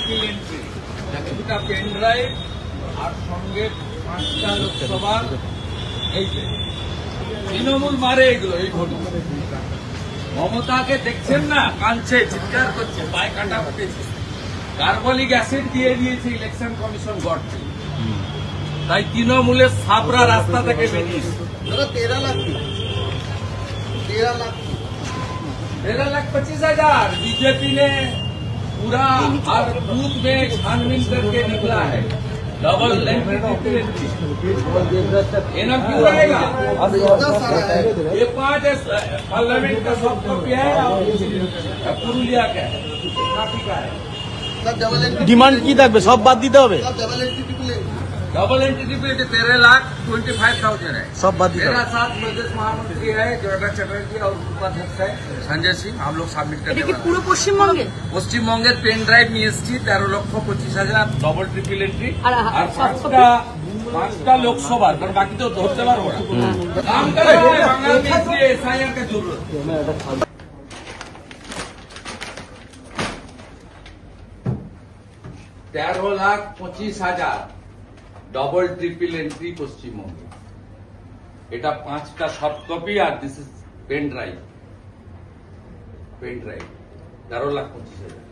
Triple entry, দুটা pen drive আর সঙ্গে 5টা লোকসভার। এই যে তৃণমূল মারে এগুলো, এই ভোট। মমতাকে দেখছেন না, কাঁদছে, চিৎকার করছে, পায়ে কাটা উঠেছে, কার্বলিক অ্যাসিড দিয়ে দিয়েছে ইলেকশন কমিশন গড়তে। তাই তৃণমূলের সাবরা রাস্তা থেকে বেরিয়েছে। 13,25,000 बीजेपी ने पूरा हर बूथ में छानबीन करके निकला है। डबल इनाम क्यों रहेगा? ये 5 पार्लियामेंट का सॉफ्ट कॉपी है और पुरुलिया का है, काफी का है। ডিমান্ড কি থাকবে? সব বাদ দিতে হবে। डबल एंट्री पे 13,25,000 है। सब बात ही मेरा साथ प्रदेश महामंत्री है जोड़ा चटर्जी और उपाध्यक्ष है संजय सिंह। हम लोग सबमिट करने वाले পুরো পশ্চিমবঙ্গে পশ্চিমবঙ্গের পেন ড্রাইভ নিয়ে এসেছি 13,25,000 ডবল ট্রিপল এন্ট্রি আর আর 5টা লোকসভা, কারণ বাকি তো ধরতে পারবো না। काम कर रहे हैं बंगाल में, इसलिए एसआईआर का जरूरत। 13,25,000 ডবল ট্রিপল এন্ট্রি পশ্চিমবঙ্গে। এটা 5টা সফট কপি আর দিস ইজ পেন ড্রাইভ। 13,25,000।